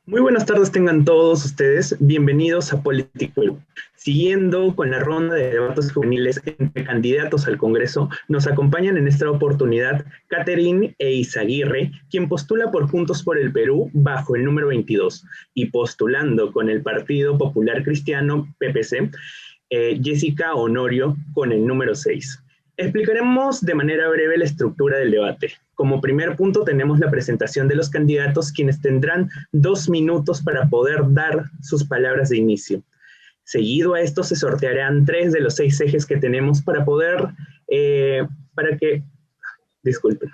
Muy buenas tardes tengan todos ustedes, bienvenidos a Política Perú. Siguiendo con la ronda de debates juveniles entre candidatos al Congreso, nos acompañan en esta oportunidad Catherine Eizaguirre, quien postula por Juntos por el Perú bajo el número 22, y postulando con el Partido Popular Cristiano, PPC, Jessica Honorio con el número 6. Explicaremos de manera breve la estructura del debate. Como primer punto tenemos la presentación de los candidatos, quienes tendrán 2 minutos para poder dar sus palabras de inicio. Seguido a esto se sortearán 3 de los 6 ejes que tenemos disculpen,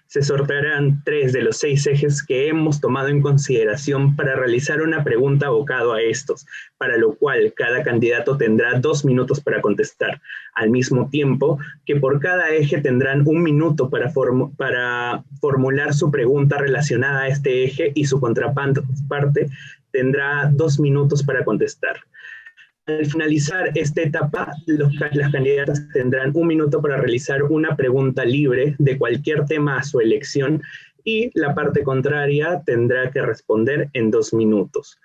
se sortearán 3 de los 6 ejes que hemos tomado en consideración para realizar una pregunta abocado a estos, para lo cual cada candidato tendrá 2 minutos para contestar, al mismo tiempo que por cada eje tendrán 1 minuto para formular su pregunta relacionada a este eje y su contraparte tendrá 2 minutos para contestar. Al finalizar esta etapa, las candidatas tendrán 1 minuto para realizar una pregunta libre de cualquier tema a su elección y la parte contraria tendrá que responder en 2 minutos.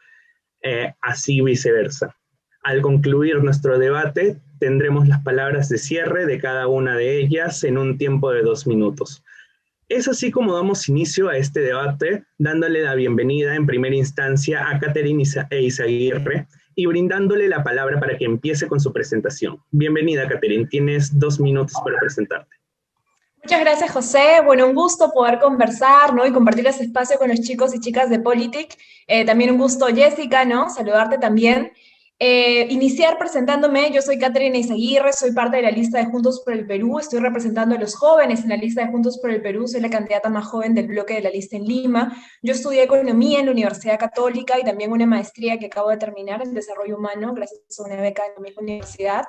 Así viceversa. Al concluir nuestro debate, tendremos las palabras de cierre de cada una de ellas en un tiempo de 2 minutos. Es así como damos inicio a este debate, dándole la bienvenida en primera instancia a Catherine Eizaguirre y brindándole la palabra para que empiece con su presentación. Bienvenida, Catherine, tienes 2 minutos para presentarte. Muchas gracias, José. Bueno, un gusto poder conversar, ¿no? Y compartir este espacio con los chicos y chicas de Politic. También un gusto, Jessica, ¿no? Saludarte también. Iniciar presentándome, yo soy Catherine Eizaguirre, soy parte de la lista de Juntos por el Perú, estoy representando a los jóvenes en la lista de Juntos por el Perú, soy la candidata más joven del bloque de la lista en Lima. Yo estudié Economía en la Universidad Católica y también una maestría que acabo de terminar en Desarrollo Humano, gracias a una beca de la misma universidad.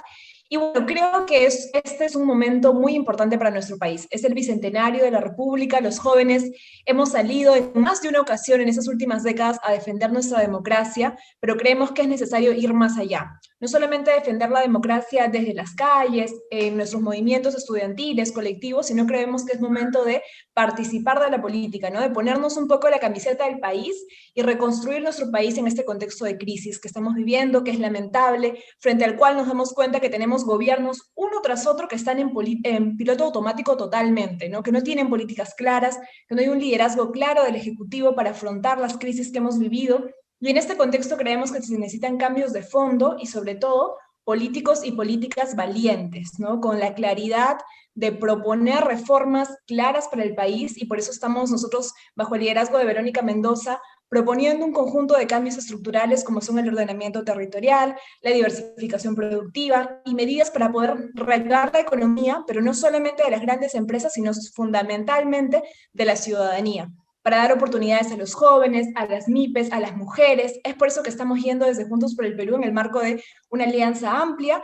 Y bueno, creo que este es un momento muy importante para nuestro país. Es el bicentenario de la República, los jóvenes hemos salido en más de una ocasión en esas últimas décadas a defender nuestra democracia, pero creemos que es necesario ir más allá. No solamente defender la democracia desde las calles, en nuestros movimientos estudiantiles, colectivos, sino creemos que es momento de participar de la política, ¿no? De ponernos un poco la camiseta del país y reconstruir nuestro país en este contexto de crisis que estamos viviendo, que es lamentable, frente al cual nos damos cuenta que tenemos gobiernos uno tras otro que están en piloto automático totalmente, ¿no? Que no tienen políticas claras, que no hay un liderazgo claro del Ejecutivo para afrontar las crisis que hemos vivido. Y en este contexto creemos que se necesitan cambios de fondo y sobre todo políticos y políticas valientes, ¿no? Con la claridad de proponer reformas claras para el país y por eso estamos nosotros bajo el liderazgo de Verónica Mendoza proponiendo un conjunto de cambios estructurales como son el ordenamiento territorial, la diversificación productiva y medidas para poder reactivar la economía, pero no solamente de las grandes empresas, sino fundamentalmente de la ciudadanía, para dar oportunidades a los jóvenes, a las MIPES, a las mujeres. Es por eso que estamos yendo desde Juntos por el Perú en el marco de una alianza amplia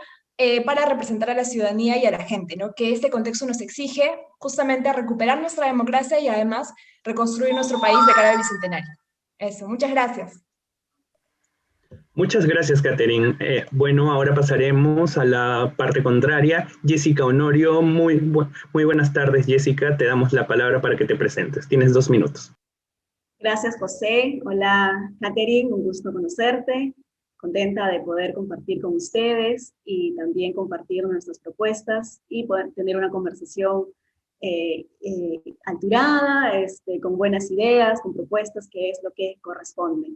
para representar a la ciudadanía y a la gente, ¿no? Que este contexto nos exige justamente recuperar nuestra democracia y además reconstruir nuestro país de cara al bicentenario. Eso, muchas gracias. Muchas gracias, Catherine. Bueno, ahora pasaremos a la parte contraria. Jessica Honorio, muy buenas tardes, Jessica. Te damos la palabra para que te presentes. Tienes 2 minutos. Gracias, José. Hola, Catherine, un gusto conocerte. Contenta de poder compartir con ustedes y también compartir nuestras propuestas y poder tener una conversación alturada, con buenas ideas, con propuestas, que es lo que corresponde.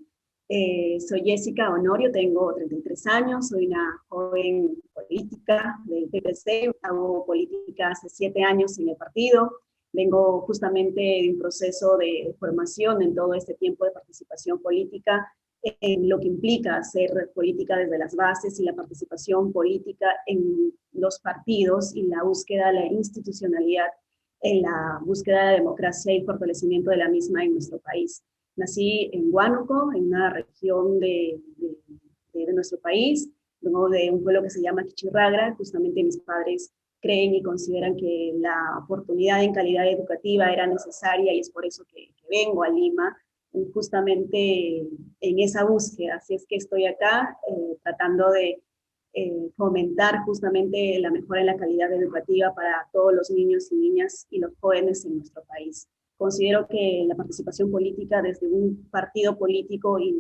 Soy Jessica Honorio, tengo 33 años, soy una joven política del PPC, hago política hace 7 años en el partido, vengo justamente de un proceso de formación en todo este tiempo de participación política, en lo que implica hacer política desde las bases y la participación política en los partidos y la búsqueda de la institucionalidad, en la búsqueda de democracia y fortalecimiento de la misma en nuestro país. Nací en Huánuco, en una región de nuestro país, luego de un pueblo que se llama Quichirragra. Justamente mis padres creen y consideran que la oportunidad en calidad educativa era necesaria y es por eso que vengo a Lima, justamente en esa búsqueda. Así es que estoy acá tratando de fomentar justamente la mejora en la calidad educativa para todos los niños y niñas y los jóvenes en nuestro país. Considero que la participación política desde un partido político y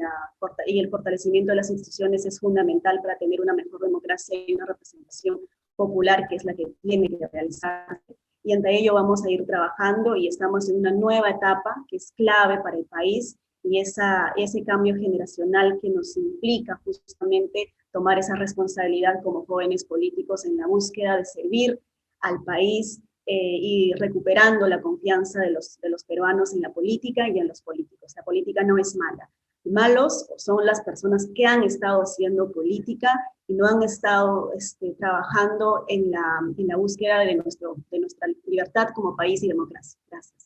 el fortalecimiento de las instituciones es fundamental para tener una mejor democracia y una representación popular, que es la que tiene que realizarse. Y ante ello vamos a ir trabajando y estamos en una nueva etapa que es clave para el país, y ese cambio generacional que nos implica justamente tomar esa responsabilidad como jóvenes políticos en la búsqueda de servir al país, y recuperando la confianza de los peruanos en la política y en los políticos. La política no es mala. Malos son las personas que han estado haciendo política y no han estado trabajando en la búsqueda de nuestra libertad como país y democracia. Gracias.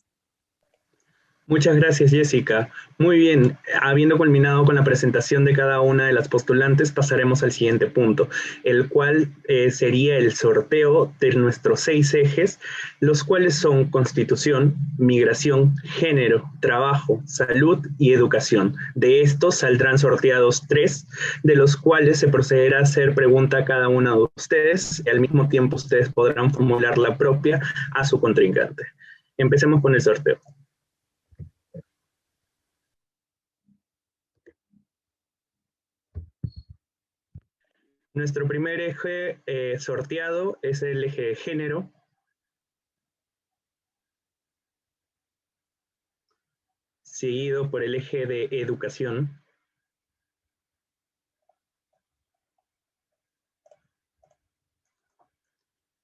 Muchas gracias, Jessica. Muy bien, habiendo culminado con la presentación de cada una de las postulantes, pasaremos al siguiente punto, el cual sería el sorteo de nuestros 6 ejes, los cuales son Constitución, Migración, Género, Trabajo, Salud y Educación. De estos saldrán sorteados 3, de los cuales se procederá a hacer pregunta a cada una de ustedes, y al mismo tiempo ustedes podrán formular la propia a su contrincante. Empecemos con el sorteo. Nuestro primer eje sorteado es el eje de género. Seguido por el eje de educación.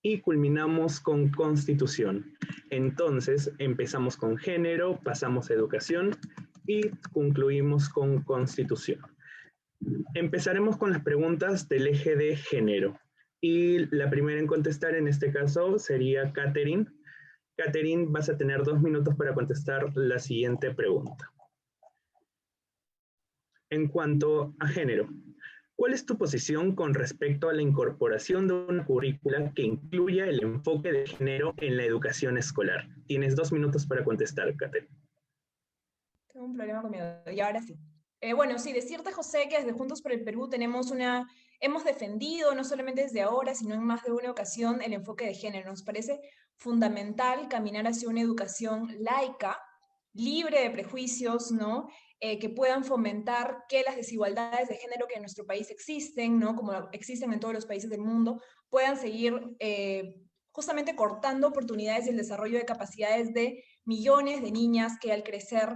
Y culminamos con constitución. Entonces, empezamos con género, pasamos a educación y concluimos con constitución. Empezaremos con las preguntas del eje de género. Y la primera en contestar en este caso sería Catherine. Catherine, vas a tener 2 minutos para contestar la siguiente pregunta. En cuanto a género, ¿cuál es tu posición con respecto a la incorporación de una currícula que incluya el enfoque de género en la educación escolar? Tienes 2 minutos para contestar, Catherine. Tengo un problema con mi audio, y ahora sí. Bueno, sí, decirte, José, que desde Juntos por el Perú hemos defendido, no solamente desde ahora, sino en más de una ocasión, el enfoque de género. Nos parece fundamental caminar hacia una educación laica, libre de prejuicios, ¿no? Que puedan fomentar que las desigualdades de género que en nuestro país existen, ¿no? Como existen en todos los países del mundo, puedan seguir justamente cortando oportunidades y el desarrollo de capacidades de millones de niñas que al crecer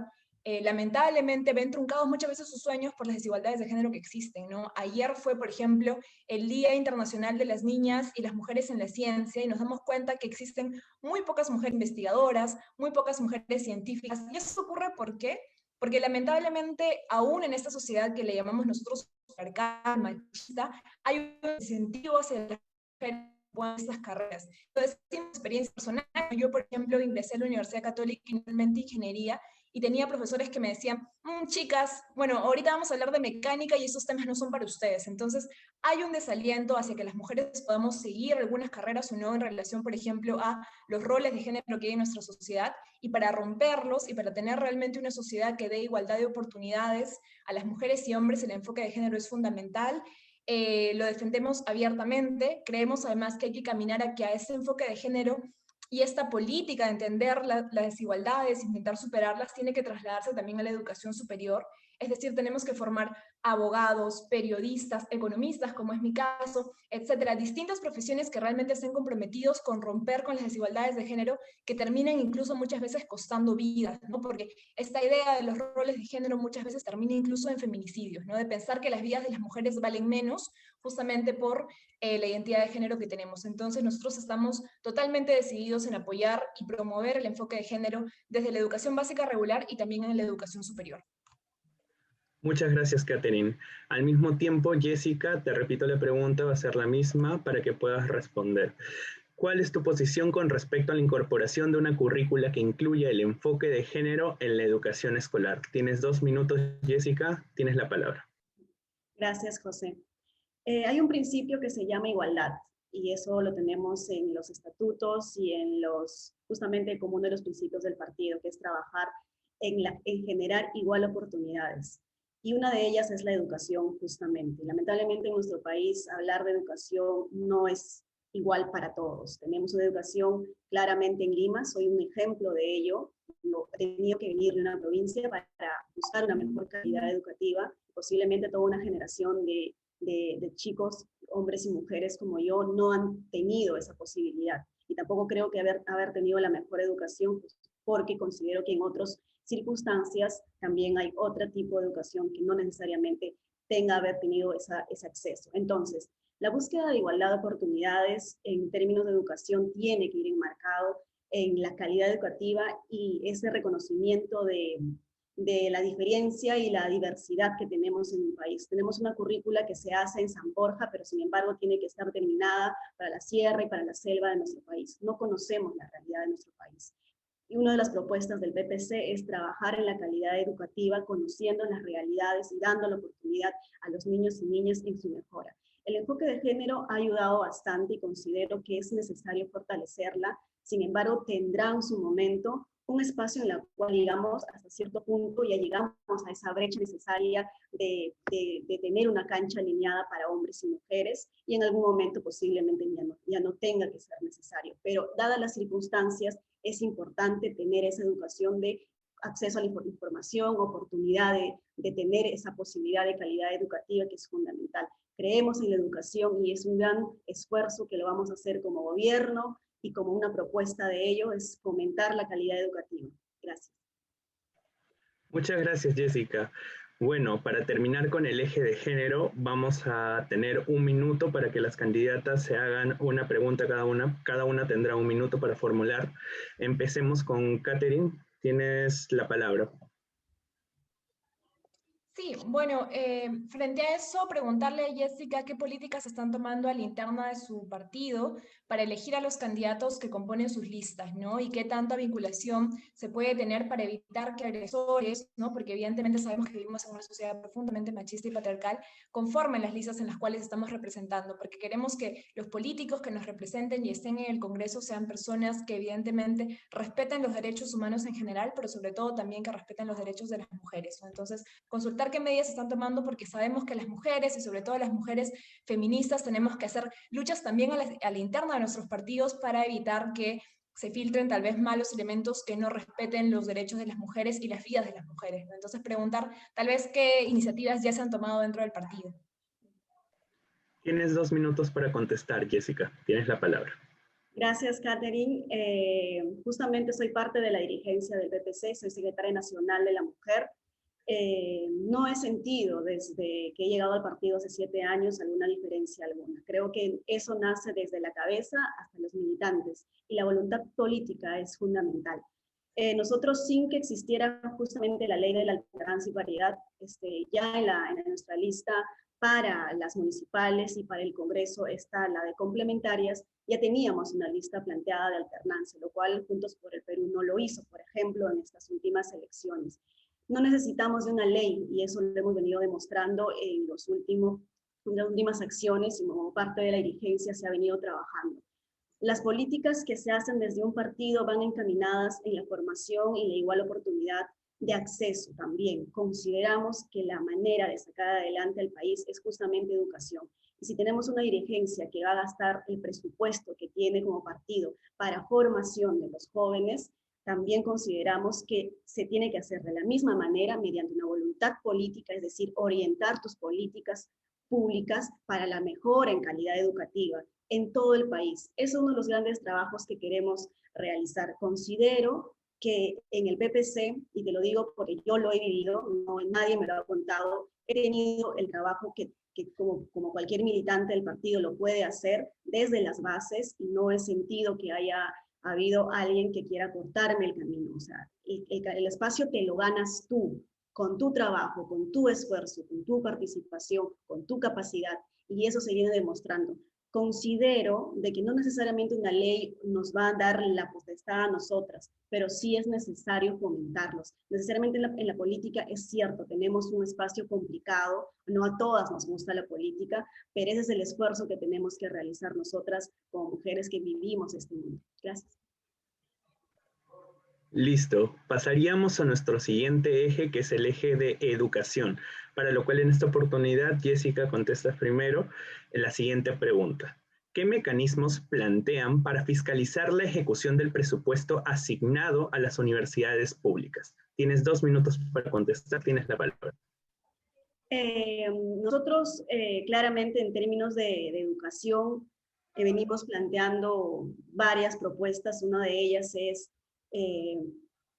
lamentablemente ven truncados muchas veces sus sueños por las desigualdades de género que existen, ¿no? Ayer fue, por ejemplo, el Día Internacional de las Niñas y las Mujeres en la Ciencia, y nos damos cuenta que existen muy pocas mujeres investigadoras, muy pocas mujeres científicas. ¿Y eso ocurre por qué? Porque lamentablemente, aún en esta sociedad que le llamamos nosotros patriarcal, machista, hay un incentivo hacia las mujeres en estas carreras. Entonces, tengo experiencia personal. Yo, por ejemplo, ingresé a la Universidad Católica inicialmente Ingeniería, y tenía profesores que me decían, chicas, bueno, ahorita vamos a hablar de mecánica y esos temas no son para ustedes. Entonces, hay un desaliento hacia que las mujeres podamos seguir algunas carreras o no en relación, por ejemplo, a los roles de género que hay en nuestra sociedad, y para romperlos y para tener realmente una sociedad que dé igualdad de oportunidades a las mujeres y hombres, el enfoque de género es fundamental. Lo defendemos abiertamente. Creemos además que hay que caminar hacia ese enfoque de género, y esta política de entender las desigualdades, intentar superarlas, tiene que trasladarse también a la educación superior. Es decir, tenemos que formar abogados, periodistas, economistas, como es mi caso, etcétera, distintas profesiones que realmente estén comprometidos con romper con las desigualdades de género, que terminan incluso muchas veces costando vidas, ¿no? Porque esta idea de los roles de género muchas veces termina incluso en feminicidios, ¿no? De pensar que las vidas de las mujeres valen menos justamente por la identidad de género que tenemos. Entonces, nosotros estamos totalmente decididos en apoyar y promover el enfoque de género desde la educación básica regular y también en la educación superior. Muchas gracias, Catherine. Al mismo tiempo, Jessica, te repito la pregunta, va a ser la misma para que puedas responder. ¿Cuál es tu posición con respecto a la incorporación de una currícula que incluya el enfoque de género en la educación escolar? Tienes 2 minutos, Jessica, tienes la palabra. Gracias, José. Hay un principio que se llama igualdad, y eso lo tenemos en los estatutos y justamente como uno de los principios del partido, que es trabajar en generar igual oportunidades. Y una de ellas es la educación, justamente. Lamentablemente en nuestro país hablar de educación no es igual para todos. Tenemos una educación claramente en Lima, soy un ejemplo de ello. No, he tenido que venir de una provincia para buscar una mejor calidad educativa. Posiblemente toda una generación de chicos, hombres y mujeres como yo, no han tenido esa posibilidad. Y tampoco creo que haber tenido la mejor educación, pues, porque considero que en otras circunstancias también hay otro tipo de educación que no necesariamente tenga haber tenido ese acceso. Entonces, la búsqueda de igualdad de oportunidades en términos de educación tiene que ir enmarcado en la calidad educativa y ese reconocimiento de la diferencia y la diversidad que tenemos en el país. Tenemos una currícula que se hace en San Borja, pero sin embargo tiene que estar terminada para la sierra y para la selva de nuestro país. No conocemos la realidad de nuestro país. Y una de las propuestas del PPC es trabajar en la calidad educativa, conociendo las realidades y dando la oportunidad a los niños y niñas en su mejora. El enfoque de género ha ayudado bastante y considero que es necesario fortalecerla. Sin embargo, tendrá en su momento un espacio en el cual, digamos, hasta cierto punto ya llegamos a esa brecha necesaria de tener una cancha alineada para hombres y mujeres, y en algún momento posiblemente ya no tenga que ser necesario. Pero dadas las circunstancias, es importante tener esa educación de acceso a la información, oportunidad de tener esa posibilidad de calidad educativa que es fundamental. Creemos en la educación y es un gran esfuerzo que lo vamos a hacer como gobierno, y como una propuesta de ello es fomentar la calidad educativa. Gracias. Muchas gracias, Jessica. Bueno, para terminar con el eje de género, vamos a tener 1 minuto para que las candidatas se hagan una pregunta cada una. Cada una tendrá 1 minuto para formular. Empecemos con Catherine. Tienes la palabra. Sí, bueno, frente a eso, preguntarle a Jessica qué políticas están tomando a la interna de su partido para elegir a los candidatos que componen sus listas, ¿no? Y qué tanta vinculación se puede tener para evitar que agresores, ¿no? Porque evidentemente sabemos que vivimos en una sociedad profundamente machista y patriarcal, conformen las listas en las cuales estamos representando, porque queremos que los políticos que nos representen y estén en el Congreso sean personas que evidentemente respeten los derechos humanos en general, pero sobre todo también que respeten los derechos de las mujeres, ¿no? Entonces, consultar qué medidas se están tomando, porque sabemos que las mujeres, y sobre todo las mujeres feministas, tenemos que hacer luchas también a la interna de nuestros partidos para evitar que se filtren tal vez malos elementos que no respeten los derechos de las mujeres y las vidas de las mujeres, ¿no? Entonces preguntar tal vez qué iniciativas ya se han tomado dentro del partido. Tienes 2 minutos para contestar, Jessica. Tienes la palabra. Gracias, Catherine. Justamente soy parte de la dirigencia del PPC, soy secretaria nacional de la mujer. No he sentido desde que he llegado al partido hace 7 años alguna diferencia alguna. Creo que eso nace desde la cabeza hasta los militantes y la voluntad política es fundamental. Nosotros, sin que existiera justamente la ley de la alternancia y paridad, ya en nuestra lista para las municipales y para el Congreso está la de complementarias, ya teníamos una lista planteada de alternancia, lo cual Juntos por el Perú no lo hizo, por ejemplo, en estas últimas elecciones. No necesitamos de una ley, y eso lo hemos venido demostrando en las últimas acciones, y como parte de la dirigencia se ha venido trabajando. Las políticas que se hacen desde un partido van encaminadas en la formación y la igual oportunidad de acceso también. Consideramos que la manera de sacar adelante al país es justamente educación. Y si tenemos una dirigencia que va a gastar el presupuesto que tiene como partido para formación de los jóvenes, también consideramos que se tiene que hacer de la misma manera mediante una voluntad política, es decir, orientar tus políticas públicas para la mejora en calidad educativa en todo el país. Es uno de los grandes trabajos que queremos realizar. Considero que en el PPC, y te lo digo porque yo lo he vivido, no, nadie me lo ha contado, he tenido el trabajo que como cualquier militante del partido lo puede hacer desde las bases, y no he sentido que haya habido alguien que quiera cortarme el camino. O sea, el espacio te lo ganas tú, con tu trabajo, con tu esfuerzo, con tu participación, con tu capacidad, y eso se viene demostrando. Considero de que no necesariamente una ley nos va a dar la potestad a nosotras, pero sí es necesario fomentarlos. Necesariamente en la política es cierto, tenemos un espacio complicado, no a todas nos gusta la política, pero ese es el esfuerzo que tenemos que realizar nosotras como mujeres que vivimos este mundo. Gracias. Listo, pasaríamos a nuestro siguiente eje, que es el eje de educación, para lo cual en esta oportunidad, Jessica, contestas primero la siguiente pregunta. ¿Qué mecanismos plantean para fiscalizar la ejecución del presupuesto asignado a las universidades públicas? Tienes 2 minutos para contestar, tienes la palabra. Nosotros claramente en términos de educación venimos planteando varias propuestas. Una de ellas es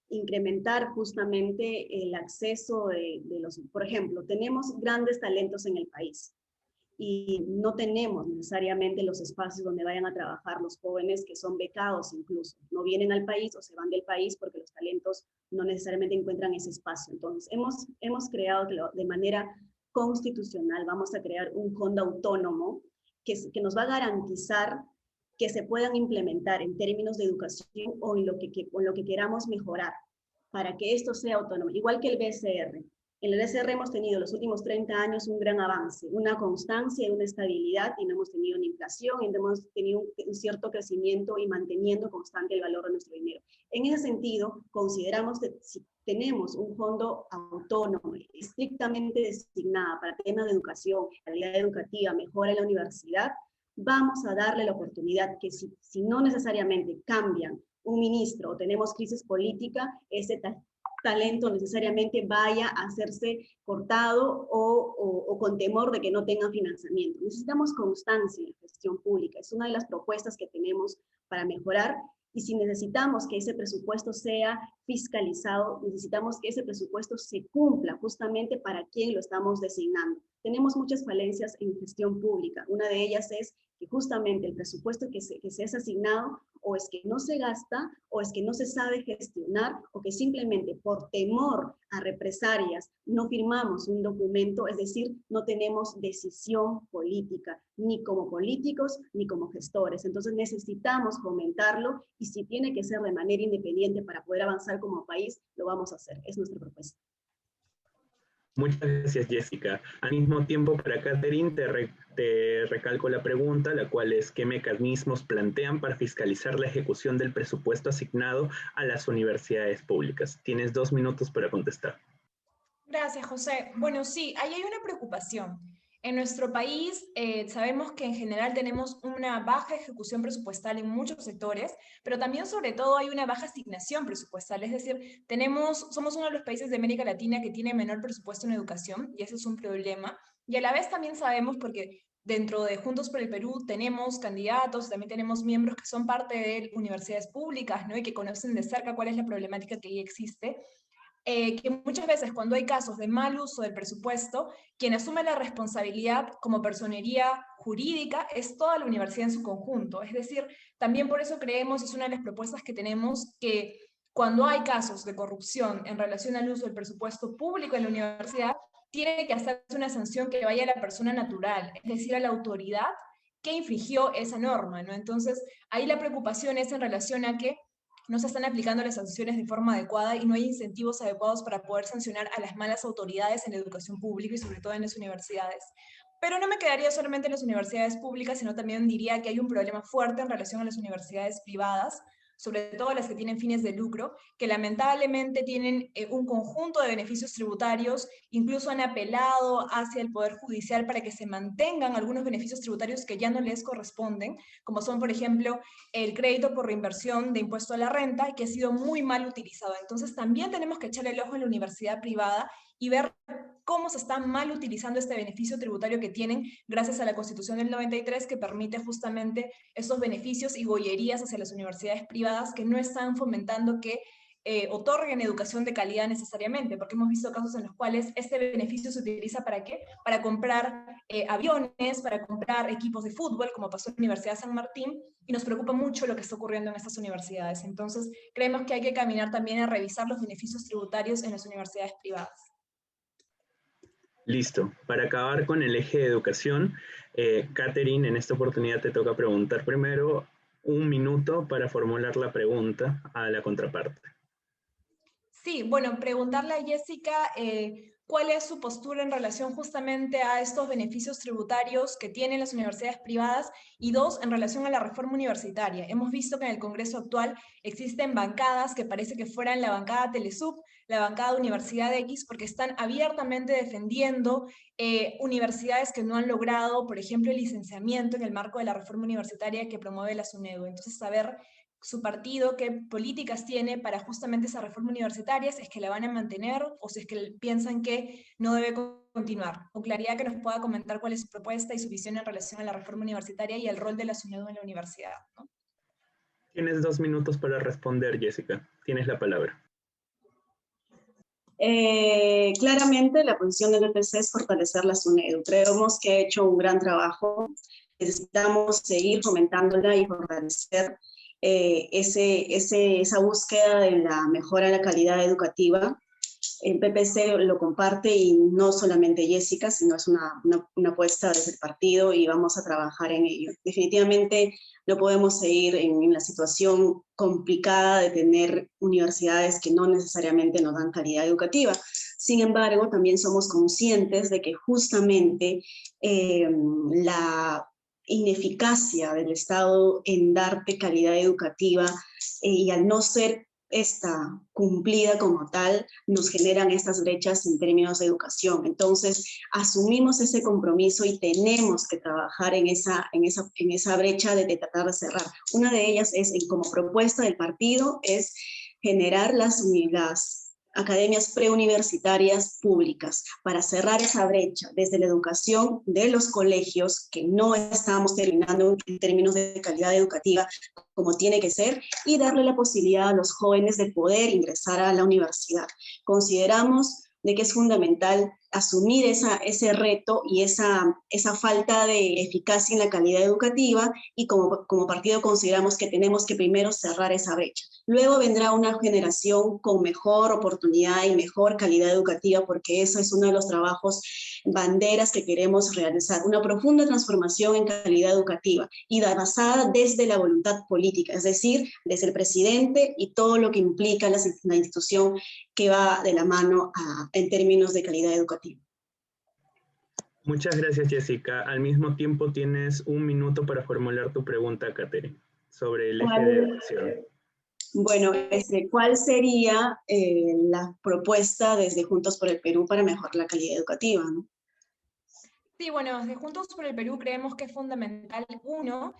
incrementar justamente el acceso de los, por ejemplo, tenemos grandes talentos en el país y no tenemos necesariamente los espacios donde vayan a trabajar los jóvenes que son becados incluso. No vienen al país o se van del país porque los talentos no necesariamente encuentran ese espacio. Entonces, hemos creado de manera constitucional, vamos a crear un fondo autónomo que nos va a garantizar que se puedan implementar en términos de educación o en lo que queramos mejorar, para que esto sea autónomo, igual que el BCR. En el BCR hemos tenido los últimos 30 años un gran avance, una constancia y una estabilidad, y no hemos tenido ni inflación, y no hemos tenido un cierto crecimiento y manteniendo constante el valor de nuestro dinero. En ese sentido, consideramos que si tenemos un fondo autónomo, estrictamente designado para temas de educación, calidad educativa, mejora en la universidad, vamos a darle la oportunidad que si no necesariamente cambian un ministro o tenemos crisis política, ese talento necesariamente vaya a hacerse cortado o con temor de que no tenga financiamiento. Necesitamos constancia en la gestión pública. Es una de las propuestas que tenemos para mejorar. Y si necesitamos que ese presupuesto sea fiscalizado, necesitamos que ese presupuesto se cumpla justamente para quien lo estamos designando. Tenemos muchas falencias en gestión pública. Una de ellas es que justamente el presupuesto que se es asignado o es que no se gasta, o es que no se sabe gestionar, o que simplemente por temor a represalias no firmamos un documento, es decir, no tenemos decisión política, ni como políticos, ni como gestores. Entonces necesitamos fomentarlo, y si tiene que ser de manera independiente para poder avanzar como país, lo vamos a hacer. Es nuestra propuesta. Muchas gracias, Jessica. Al mismo tiempo, para Catherine, te recalco la pregunta, la cual es: ¿qué mecanismos plantean para fiscalizar la ejecución del presupuesto asignado a las universidades públicas? Tienes 2 minutos para contestar. Gracias, José. Bueno, sí, ahí hay una preocupación. En nuestro país sabemos que en general tenemos una baja ejecución presupuestal en muchos sectores, pero también sobre todo hay una baja asignación presupuestal, es decir, somos uno de los países de América Latina que tiene menor presupuesto en educación, y ese es un problema. Y a la vez también sabemos, porque dentro de Juntos por el Perú tenemos candidatos, también tenemos miembros que son parte de universidades públicas, ¿no? Y que conocen de cerca cuál es la problemática que ahí existe. Que muchas veces cuando hay casos de mal uso del presupuesto, quien asume la responsabilidad como personería jurídica es toda la universidad en su conjunto. Es decir, también por eso creemos, es una de las propuestas que tenemos, que cuando hay casos de corrupción en relación al uso del presupuesto público en la universidad, tiene que hacerse una sanción que vaya a la persona natural, es decir, a la autoridad que infringió esa norma, ¿no? Entonces, ahí la preocupación es en relación a que no se están aplicando las sanciones de forma adecuada y no hay incentivos adecuados para poder sancionar a las malas autoridades en la educación pública y sobre todo en las universidades. Pero no me quedaría solamente en las universidades públicas, sino también diría que hay un problema fuerte en relación a las universidades privadas, sobre todo las que tienen fines de lucro, que lamentablemente tienen un conjunto de beneficios tributarios, incluso han apelado hacia el Poder Judicial para que se mantengan algunos beneficios tributarios que ya no les corresponden, como son, por ejemplo, el crédito por reinversión de impuesto a la renta, que ha sido muy mal utilizado. Entonces, también tenemos que echarle el ojo en la universidad privada y ver cómo se está mal utilizando este beneficio tributario que tienen gracias a la Constitución del 93, que permite justamente esos beneficios y gollerías hacia las universidades privadas que no están fomentando que otorguen educación de calidad necesariamente, porque hemos visto casos en los cuales este beneficio se utiliza ¿para qué? Para comprar aviones, para comprar equipos de fútbol, como pasó en la Universidad de San Martín, y nos preocupa mucho lo que está ocurriendo en estas universidades. Entonces, creemos que hay que caminar también a revisar los beneficios tributarios en las universidades privadas. Listo. Para acabar con el eje de educación, Catherine, en esta oportunidad te toca preguntar primero 1 minuto para formular la pregunta a la contraparte. Sí, bueno, preguntarle a Jessica cuál es su postura en relación justamente a estos beneficios tributarios que tienen las universidades privadas, y dos, en relación a la reforma universitaria. Hemos visto que en el Congreso actual existen bancadas que parece que fueran la bancada Telesub, la bancada Universidad X, porque están abiertamente defendiendo universidades que no han logrado, por ejemplo, el licenciamiento en el marco de la reforma universitaria que promueve la SUNEDU. Entonces, saber su partido, qué políticas tiene para justamente esa reforma universitaria, si es que la van a mantener o si es que piensan que no debe continuar. Con claridad que nos pueda comentar cuál es su propuesta y su visión en relación a la reforma universitaria y el rol de la SUNEDU en la universidad, ¿no? Tienes 2 minutos para responder, Jessica. Tienes la palabra. Claramente la posición del EPC es fortalecer la SUNEDU. Creemos que ha hecho un gran trabajo. Necesitamos seguir fomentándola y fortalecer esa búsqueda de la mejora de la calidad educativa. El PPC lo comparte, y no solamente Jessica, sino es una apuesta desde el partido, y vamos a trabajar en ello. Definitivamente no podemos seguir en la situación complicada de tener universidades que no necesariamente nos dan calidad educativa. Sin embargo, también somos conscientes de que justamente la ineficacia del Estado en darte calidad educativa y al no ser esta cumplida como tal, nos generan estas brechas en términos de educación. Entonces, asumimos ese compromiso y tenemos que trabajar en esa brecha de tratar de cerrar. Una de ellas es, como propuesta del partido, es generar las academias preuniversitarias públicas para cerrar esa brecha desde la educación de los colegios, que no estamos terminando en términos de calidad educativa como tiene que ser, y darle la posibilidad a los jóvenes de poder ingresar a la universidad. Consideramos de que es fundamental asumir ese reto y esa falta de eficacia en la calidad educativa, y como partido consideramos que tenemos que primero cerrar esa brecha. Luego vendrá una generación con mejor oportunidad y mejor calidad educativa, porque eso es uno de los trabajos banderas que queremos realizar, una profunda transformación en calidad educativa y basada desde la voluntad política, es decir, desde el presidente y todo lo que implica la institución que va de la mano en términos de calidad educativa. Muchas gracias, Jessica. Al mismo tiempo tienes 1 minuto para formular tu pregunta, Katherine, sobre el eje de educación. Bueno, ¿cuál sería la propuesta desde Juntos por el Perú para mejorar la calidad educativa, ¿no? Sí, bueno, desde Juntos por el Perú creemos que es fundamental, uno,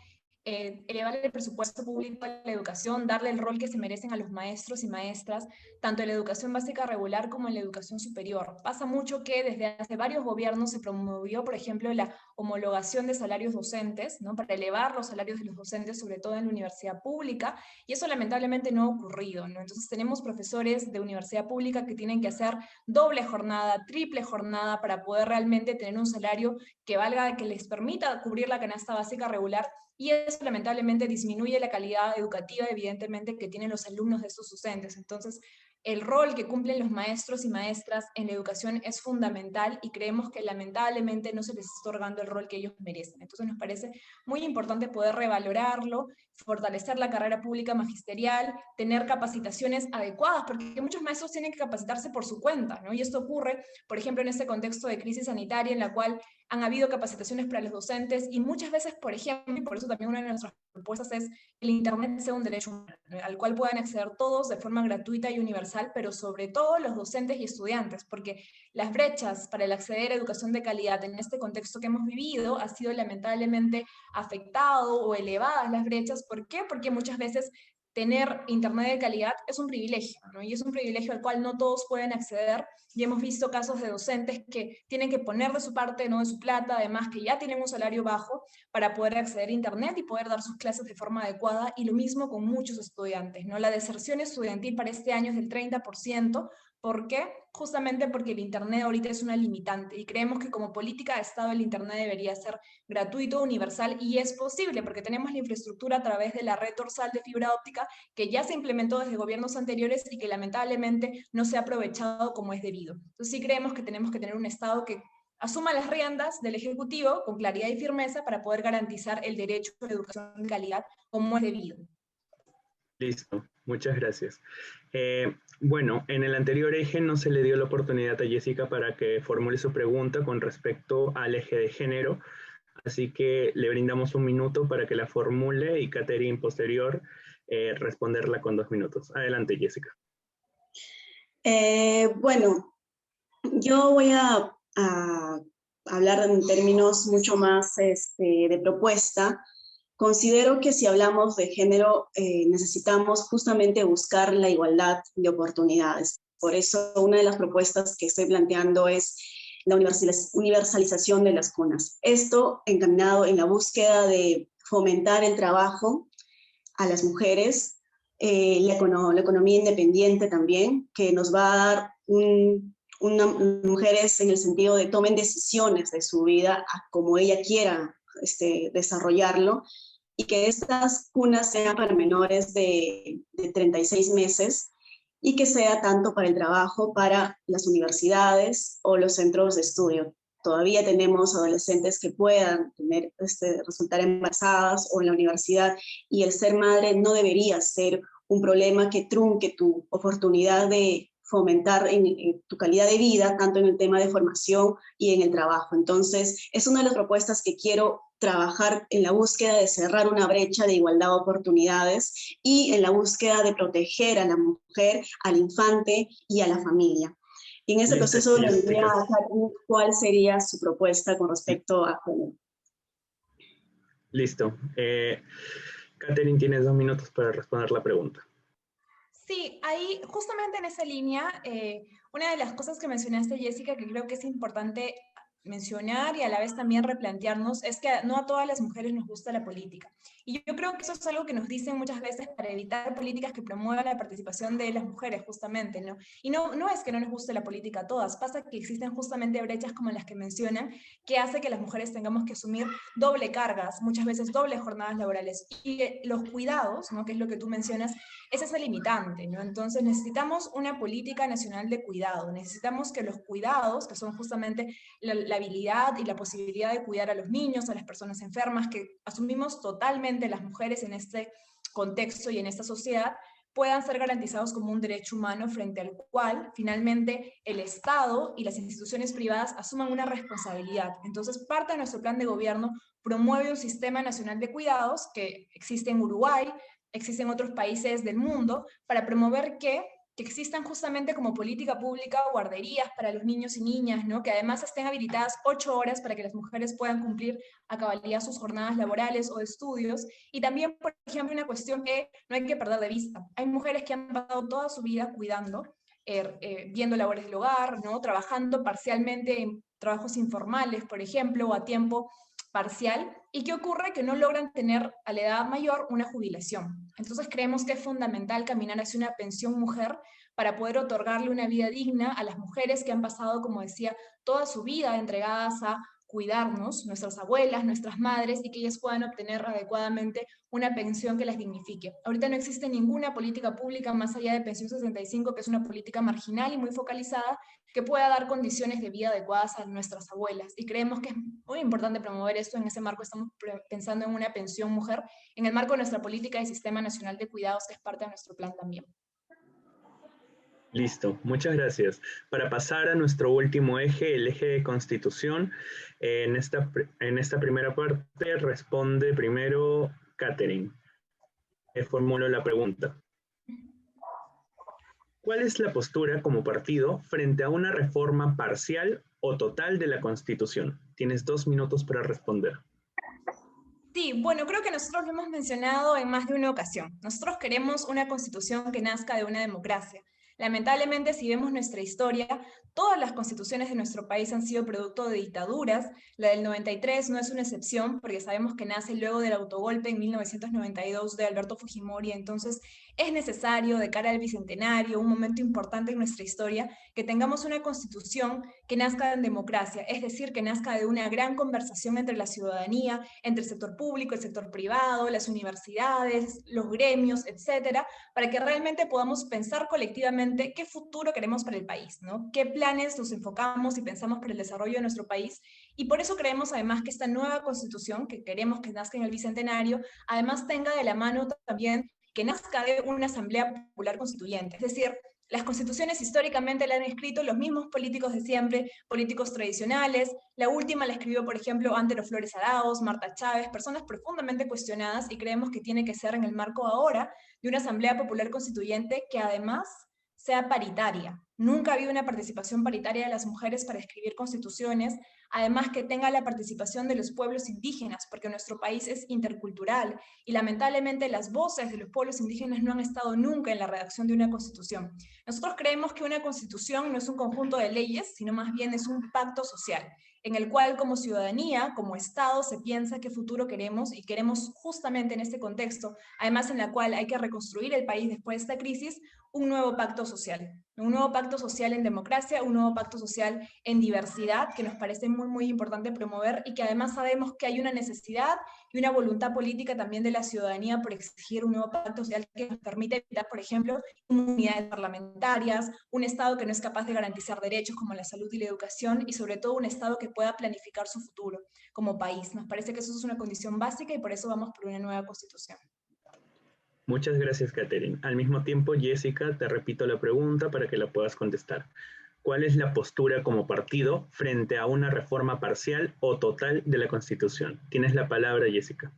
elevar el presupuesto público a la educación, darle el rol que se merecen a los maestros y maestras, tanto en la educación básica regular como en la educación superior. Pasa mucho que desde hace varios gobiernos se promovió, por ejemplo, la homologación de salarios docentes, ¿no? Para elevar los salarios de los docentes, sobre todo en la universidad pública, y eso lamentablemente no ha ocurrido, ¿no? Entonces tenemos profesores de universidad pública que tienen que hacer doble jornada, triple jornada, para poder realmente tener un salario que valga, que les permita cubrir la canasta básica regular, y eso lamentablemente disminuye la calidad educativa, evidentemente, que tienen los alumnos de estos docentes. Entonces, el rol que cumplen los maestros y maestras en la educación es fundamental, y creemos que lamentablemente no se les está otorgando el rol que ellos merecen. Entonces nos parece muy importante poder revalorarlo, fortalecer la carrera pública magisterial, tener capacitaciones adecuadas, porque muchos maestros tienen que capacitarse por su cuenta, ¿no? Y esto ocurre, por ejemplo, en este contexto de crisis sanitaria en la cual han habido capacitaciones para los docentes, y muchas veces, por ejemplo, y por eso también una de nuestras propuestas es que el Internet sea un derecho humano, al cual puedan acceder todos de forma gratuita y universal, pero sobre todo los docentes y estudiantes, porque las brechas para el acceder a educación de calidad en este contexto que hemos vivido ha sido lamentablemente afectado o elevadas las brechas. ¿Por qué? Porque muchas veces tener internet de calidad es un privilegio, ¿no? Y es un privilegio al cual no todos pueden acceder, y hemos visto casos de docentes que tienen que poner de su parte, no de su plata, además que ya tienen un salario bajo, para poder acceder a internet y poder dar sus clases de forma adecuada, y lo mismo con muchos estudiantes, ¿no? La deserción estudiantil para este año es del 30%, ¿por qué? Justamente porque el internet ahorita es una limitante, y creemos que como política de Estado el internet debería ser gratuito, universal, y es posible porque tenemos la infraestructura a través de la red dorsal de fibra óptica que ya se implementó desde gobiernos anteriores y que lamentablemente no se ha aprovechado como es debido. Entonces sí creemos que tenemos que tener un Estado que asuma las riendas del Ejecutivo con claridad y firmeza para poder garantizar el derecho a la educación de calidad como es debido. Listo, muchas gracias. Bueno, en el anterior eje no se le dio la oportunidad a Jessica para que formule su pregunta con respecto al eje de género, así que le brindamos un minuto para que la formule y Catherine posterior responderla con 2 minutos. Adelante, Jessica. Bueno, yo voy a hablar en términos mucho más de propuesta. Considero que si hablamos de género, necesitamos justamente buscar la igualdad de oportunidades. Por eso, una de las propuestas que estoy planteando es la universalización de las cunas. Esto encaminado en la búsqueda de fomentar el trabajo a las mujeres, la economía independiente también, que nos va a dar mujeres en el sentido de tomen decisiones de su vida como ella quiera desarrollarlo, y que estas cunas sean para menores de 36 meses y que sea tanto para el trabajo, para las universidades o los centros de estudio. Todavía tenemos adolescentes que puedan resultar embarazadas o en la universidad, y el ser madre no debería ser un problema que trunque tu oportunidad de fomentar en tu calidad de vida, tanto en el tema de formación y en el trabajo. Entonces, es una de las propuestas que quiero trabajar en la búsqueda de cerrar una brecha de igualdad de oportunidades y en la búsqueda de proteger a la mujer, al infante y a la familia. Y en ese proceso me gustaría saber cuál sería su propuesta con respecto a género. Listo. Catherine, tienes 2 minutos para responder la pregunta. Sí, ahí, justamente en esa línea, una de las cosas que mencionaste, Jessica, que creo que es importante mencionar y a la vez también replantearnos, es que no a todas las mujeres nos gusta la política. Y yo creo que eso es algo que nos dicen muchas veces para evitar políticas que promuevan la participación de las mujeres, justamente, ¿no? Y no es que no nos guste la política a todas, pasa que existen justamente brechas como las que mencionan, que hace que las mujeres tengamos que asumir doble cargas, muchas veces dobles jornadas laborales. Y los cuidados, ¿no? Que es lo que tú mencionas, ese es el limitante, ¿no? Entonces necesitamos una política nacional de cuidado, necesitamos que los cuidados, que son justamente la habilidad y la posibilidad de cuidar a los niños, a las personas enfermas, que asumimos totalmente las mujeres en este contexto y en esta sociedad, puedan ser garantizados como un derecho humano frente al cual finalmente el Estado y las instituciones privadas asuman una responsabilidad. Entonces, parte de nuestro plan de gobierno promueve un sistema nacional de cuidados que existe en Uruguay, existe en otros países del mundo, para promover que existan justamente como política pública guarderías para los niños y niñas, ¿no? Que además estén habilitadas 8 horas para que las mujeres puedan cumplir a cabalidad sus jornadas laborales o de estudios. Y también, por ejemplo, una cuestión que no hay que perder de vista. Hay mujeres que han pasado toda su vida cuidando, viendo labores del hogar, ¿no? Trabajando parcialmente en trabajos informales, por ejemplo, o a tiempo parcial. ¿Y qué ocurre? Que no logran tener a la edad mayor una jubilación. Entonces creemos que es fundamental caminar hacia una pensión mujer para poder otorgarle una vida digna a las mujeres que han pasado, como decía, toda su vida entregadas a cuidarnos, nuestras abuelas, nuestras madres, y que ellas puedan obtener adecuadamente una pensión que las dignifique. Ahorita no existe ninguna política pública más allá de Pensión 65, que es una política marginal y muy focalizada, que pueda dar condiciones de vida adecuadas a nuestras abuelas. Y creemos que es muy importante promover esto. En ese marco estamos pensando en una pensión mujer, en el marco de nuestra política de Sistema Nacional de Cuidados, que es parte de nuestro plan también. Listo, muchas gracias. Para pasar a nuestro último eje, el eje de Constitución, en esta primera parte responde primero Catherine. Formulo la pregunta. ¿Cuál es la postura como partido frente a una reforma parcial o total de la Constitución? Tienes 2 minutos para responder. Sí, bueno, creo que nosotros lo hemos mencionado en más de una ocasión. Nosotros queremos una constitución que nazca de una democracia. Lamentablemente, si vemos nuestra historia, todas las constituciones de nuestro país han sido producto de dictaduras. La del 93 no es una excepción, porque sabemos que nace luego del autogolpe en 1992 de Alberto Fujimori. Entonces, es necesario, de cara al Bicentenario, un momento importante en nuestra historia, que tengamos una constitución que nazca en democracia, es decir, que nazca de una gran conversación entre la ciudadanía, entre el sector público, el sector privado, las universidades, los gremios, etcétera, para que realmente podamos pensar colectivamente qué futuro queremos para el país, ¿no? Qué planes nos enfocamos y pensamos para el desarrollo de nuestro país. Y por eso creemos además que esta nueva constitución, que queremos que nazca en el Bicentenario, además tenga de la mano también que nazca de una asamblea popular constituyente. Es decir, Las constituciones históricamente la han escrito los mismos políticos de siempre, políticos tradicionales. La última la escribió, por ejemplo, Antero Flores Arauz, Marta Chávez, personas profundamente cuestionadas, y creemos que tiene que ser en el marco ahora de una Asamblea Popular Constituyente que además sea paritaria. Nunca ha habido una participación paritaria de las mujeres para escribir constituciones, además que tenga la participación de los pueblos indígenas, porque nuestro país es intercultural y lamentablemente las voces de los pueblos indígenas no han estado nunca en la redacción de una constitución. Nosotros creemos que una constitución no es un conjunto de leyes, sino más bien es un pacto social, en el cual como ciudadanía, como Estado, se piensa qué futuro queremos, y queremos justamente en este contexto, además en la cual hay que reconstruir el país después de esta crisis, un nuevo pacto social. Un nuevo pacto social en democracia, un nuevo pacto social en diversidad, que nos parece muy, muy importante promover, y que además sabemos que hay una necesidad y una voluntad política también de la ciudadanía por exigir un nuevo pacto social que nos permita evitar, por ejemplo, inmunidades parlamentarias, un Estado que no es capaz de garantizar derechos como la salud y la educación, y sobre todo un Estado que pueda planificar su futuro como país. Nos parece que eso es una condición básica y por eso vamos por una nueva constitución. Muchas gracias, Catherine. Al mismo tiempo, Jessica, te repito la pregunta para que la puedas contestar. ¿Cuál es la postura como partido frente a una reforma parcial o total de la Constitución? Tienes la palabra, Jessica.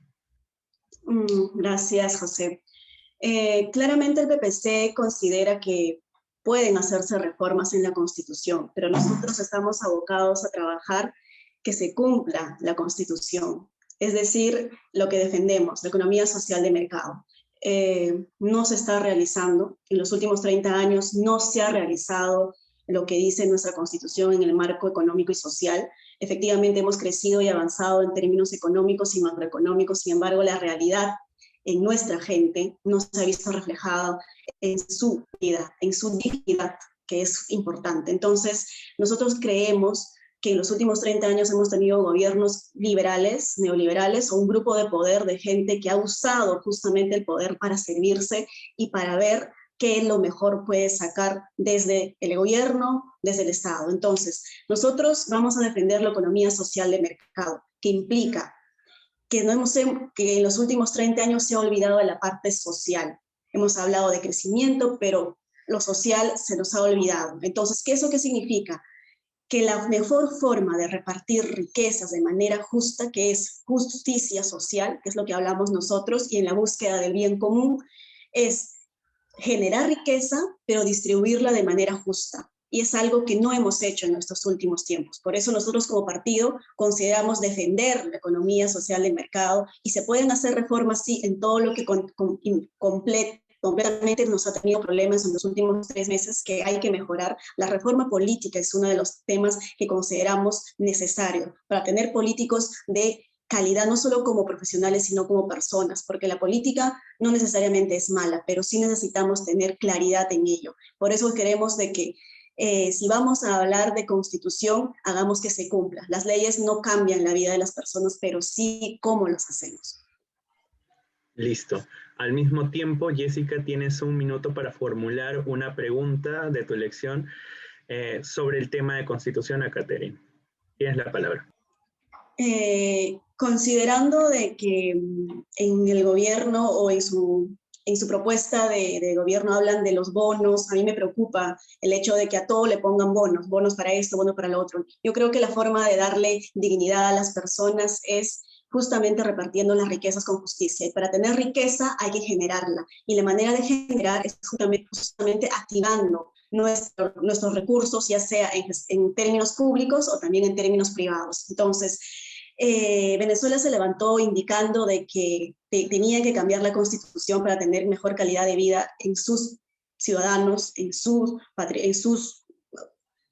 Gracias, José. Claramente el PPC considera que pueden hacerse reformas en la Constitución, pero nosotros estamos abocados a trabajar que se cumpla la Constitución, es decir, lo que defendemos, la economía social de mercado. No se está realizando, en los últimos 30 años no se ha realizado lo que dice nuestra Constitución en el marco económico y social. Efectivamente hemos crecido y avanzado en términos económicos y macroeconómicos, sin embargo la realidad en nuestra gente no se ha visto reflejada en su vida, en su dignidad, que es importante. Entonces, nosotros creemos que en los últimos 30 años hemos tenido gobiernos liberales, neoliberales, o un grupo de poder de gente que ha usado justamente el poder para servirse y para ver qué lo mejor puede sacar desde el gobierno, desde el Estado. Entonces, nosotros vamos a defender la economía social de mercado, que implica que en los últimos 30 años se ha olvidado de la parte social. Hemos hablado de crecimiento, pero lo social se nos ha olvidado. Entonces, ¿eso qué significa? Que la mejor forma de repartir riquezas de manera justa, que es justicia social, que es lo que hablamos nosotros, y en la búsqueda del bien común, es generar riqueza, pero distribuirla de manera justa. Y es algo que no hemos hecho en nuestros últimos tiempos. Por eso nosotros como partido consideramos defender la economía social de mercado, y se pueden hacer reformas, sí, en todo lo que completamente nos ha tenido problemas en los últimos 3 meses que hay que mejorar. La reforma política es uno de los temas que consideramos necesario para tener políticos de calidad, no solo como profesionales, sino como personas, porque la política no necesariamente es mala, pero sí necesitamos tener claridad en ello. Por eso queremos de que si vamos a hablar de constitución, hagamos que se cumpla. Las leyes no cambian la vida de las personas, pero sí cómo las hacemos. Listo. Al mismo tiempo, Jessica, tienes 1 minuto para formular una pregunta de tu elección sobre el tema de constitución a Catherine. Tienes la palabra. Considerando de que en el gobierno o en su propuesta de gobierno hablan de los bonos, a mí me preocupa el hecho de que a todo le pongan bonos para esto, bonos para lo otro. Yo creo que la forma de darle dignidad a las personas es justamente repartiendo las riquezas con justicia. Y para tener riqueza hay que generarla. Y la manera de generar es justamente activando nuestros recursos, ya sea en términos públicos o también en términos privados. Entonces, Venezuela se levantó indicando de que tenía que cambiar la constitución para tener mejor calidad de vida en sus ciudadanos, en sus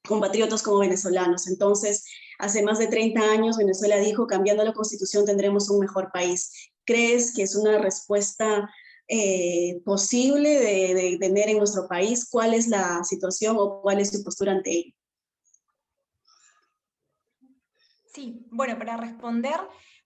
compatriotas como venezolanos. Entonces, hace más de 30 años Venezuela dijo, cambiando la constitución tendremos un mejor país. ¿Crees que es una respuesta posible de tener en nuestro país? ¿Cuál es la situación o cuál es tu postura ante ello? Sí, bueno, para responder,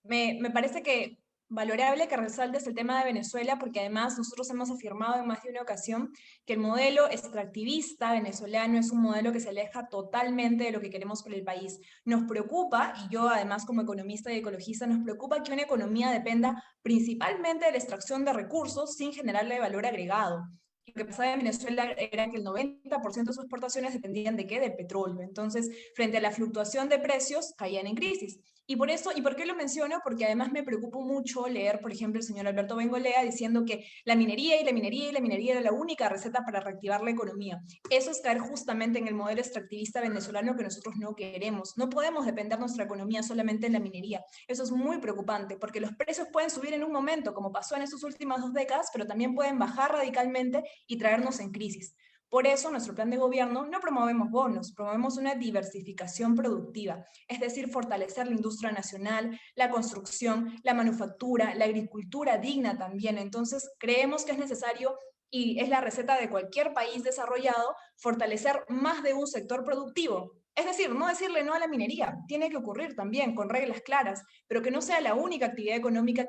me parece que valorable que resaltes el tema de Venezuela, porque además nosotros hemos afirmado en más de una ocasión que el modelo extractivista venezolano es un modelo que se aleja totalmente de lo que queremos para el país. Nos preocupa, y yo además como economista y ecologista, nos preocupa que una economía dependa principalmente de la extracción de recursos sin generarle valor agregado. Lo que pasaba en Venezuela era que el 90% de sus exportaciones dependían ¿de qué? De petróleo. Entonces, frente a la fluctuación de precios, caían en crisis. Y por eso, ¿y por qué lo menciono? Porque además me preocupó mucho leer, por ejemplo, el señor Alberto Bengolea diciendo que la minería y la minería y la minería era la única receta para reactivar la economía. Eso es caer justamente en el modelo extractivista venezolano que nosotros no queremos. No podemos depender nuestra economía solamente en la minería. Eso es muy preocupante, porque los precios pueden subir en un momento, como pasó en estas últimas 2 décadas, pero también pueden bajar radicalmente y traernos en crisis. Por eso, en nuestro plan de gobierno no promovemos bonos, promovemos una diversificación productiva, es decir, fortalecer la industria nacional, la construcción, la manufactura, la agricultura digna también. Entonces, creemos que es necesario, y es la receta de cualquier país desarrollado, fortalecer más de un sector productivo. Es decir, no decirle no a la minería, tiene que ocurrir también con reglas claras, pero que no sea la única actividad económica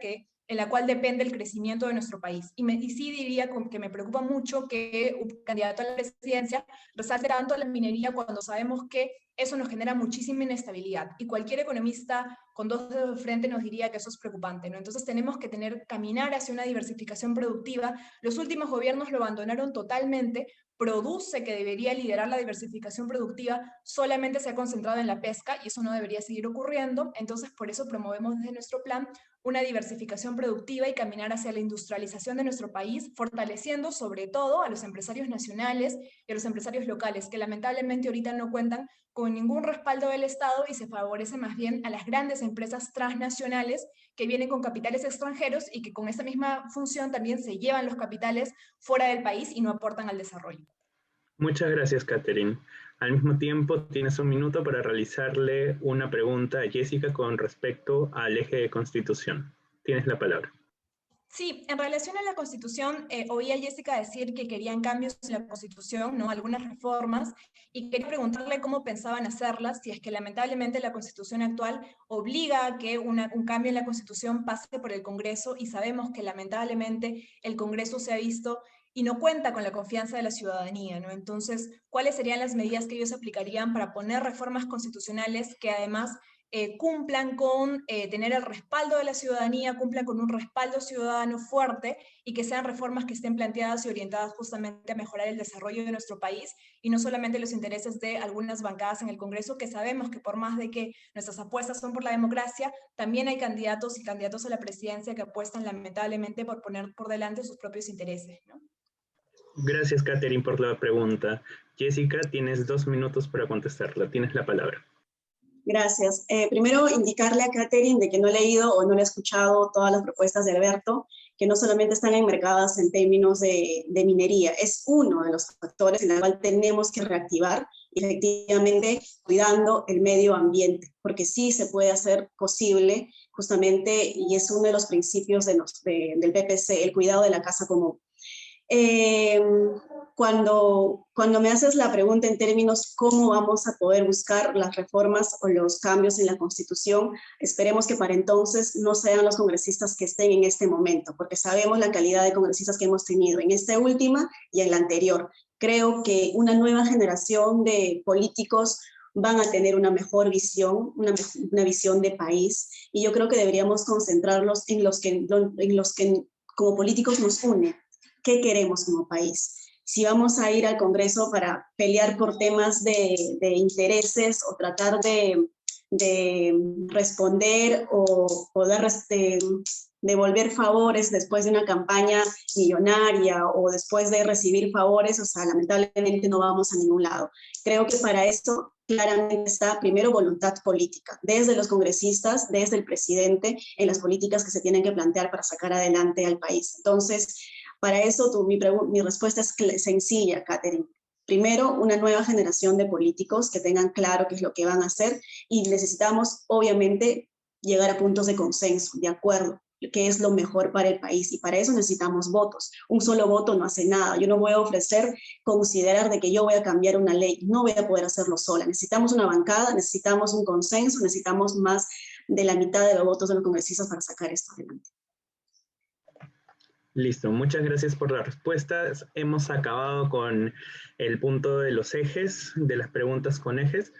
en la cual depende el crecimiento de nuestro país. Y sí diría que me preocupa mucho que un candidato a la presidencia resalte tanto la minería cuando sabemos que eso nos genera muchísima inestabilidad. Y cualquier economista con 2 dedos de frente nos diría que eso es preocupante, ¿no? Entonces tenemos que caminar hacia una diversificación productiva. Los últimos gobiernos lo abandonaron totalmente. Produce que debería liderar la diversificación productiva, solamente se ha concentrado en la pesca y eso no debería seguir ocurriendo. Entonces, por eso promovemos desde nuestro plan una diversificación productiva y caminar hacia la industrialización de nuestro país, fortaleciendo sobre todo a los empresarios nacionales y a los empresarios locales, que lamentablemente ahorita no cuentan con ningún respaldo del Estado y se favorece más bien a las grandes empresas transnacionales que vienen con capitales extranjeros y que con esa misma función también se llevan los capitales fuera del país y no aportan al desarrollo. Muchas gracias, Catherine. Al mismo tiempo, tienes un minuto para realizarle una pregunta a Jessica con respecto al eje de Constitución. Tienes la palabra. Sí, en relación a la Constitución, oí a Jessica decir que querían cambios en la Constitución, ¿no? Algunas reformas, y quería preguntarle cómo pensaban hacerlas, si es que lamentablemente la Constitución actual obliga a que un cambio en la Constitución pase por el Congreso, y sabemos que lamentablemente el Congreso se ha visto y no cuenta con la confianza de la ciudadanía, ¿no? Entonces, ¿cuáles serían las medidas que ellos aplicarían para poner reformas constitucionales que además cumplan con tener el respaldo de la ciudadanía, cumplan con un respaldo ciudadano fuerte y que sean reformas que estén planteadas y orientadas justamente a mejorar el desarrollo de nuestro país y no solamente los intereses de algunas bancadas en el Congreso, que sabemos que por más de que nuestras apuestas son por la democracia, también hay candidatos y candidatos a la presidencia que apuestan lamentablemente por poner por delante sus propios intereses, ¿no? Gracias, Catherine, por la pregunta. Jessica, tienes 2 minutos para contestarla. Tienes la palabra. Gracias. Primero, indicarle a Catherine de que no he leído o no le he escuchado todas las propuestas de Alberto, que no solamente están enmarcadas en términos de minería, es uno de los factores en el cual tenemos que reactivar, efectivamente, cuidando el medio ambiente, porque sí se puede hacer posible, justamente, y es uno de los principios del PPC, el cuidado de la casa común. Cuando me haces la pregunta en términos cómo vamos a poder buscar las reformas o los cambios en la Constitución, esperemos que para entonces no sean los congresistas que estén en este momento, porque sabemos la calidad de congresistas que hemos tenido en esta última y en la anterior. Creo que una nueva generación de políticos van a tener una mejor visión, una visión de país, y yo creo que deberíamos concentrarlos en los que como políticos nos unen. ¿Qué queremos como país? Si vamos a ir al Congreso para pelear por temas de intereses o tratar de responder o devolver favores después de una campaña millonaria o después de recibir favores, o sea, lamentablemente no vamos a ningún lado. Creo que para esto claramente está primero voluntad política, desde los congresistas, desde el presidente, en las políticas que se tienen que plantear para sacar adelante al país. Entonces, para eso mi respuesta es sencilla, Catherine. Primero, una nueva generación de políticos que tengan claro qué es lo que van a hacer y necesitamos, obviamente, llegar a puntos de consenso, de acuerdo, qué es lo mejor para el país y para eso necesitamos votos. Un solo voto no hace nada. Yo no voy a considerar de que yo voy a cambiar una ley. No voy a poder hacerlo sola. Necesitamos una bancada, necesitamos un consenso, necesitamos más de la mitad de los votos de los congresistas para sacar esto adelante. Listo, muchas gracias por las respuestas. Hemos acabado con el punto de los ejes, de las preguntas con ejes.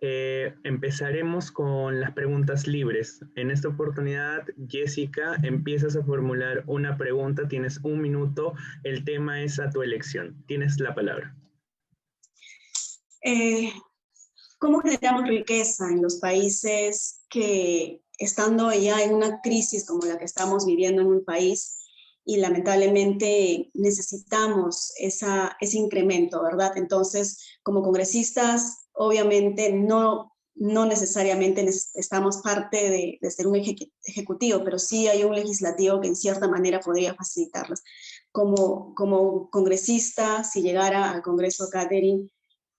Empezaremos con las preguntas libres. En esta oportunidad, Jessica, empiezas a formular una pregunta, tienes 1 minuto, el tema es a tu elección. Tienes la palabra. ¿Cómo generamos riqueza en los países que, estando ya en una crisis como la que estamos viviendo en un país, y lamentablemente necesitamos ese incremento, ¿verdad? Entonces, como congresistas, obviamente no necesariamente estamos parte de ser un ejecutivo, pero sí hay un legislativo que en cierta manera podría facilitarlas. Como congresista, si llegara al Congreso, Catherine,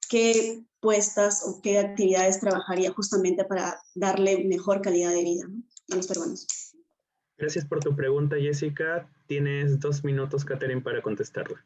¿qué puestas o qué actividades trabajaría justamente para darle mejor calidad de vida, ¿no?, a los peruanos? Gracias por tu pregunta, Jessica. Tienes 2 minutos, Catherine, para contestarla.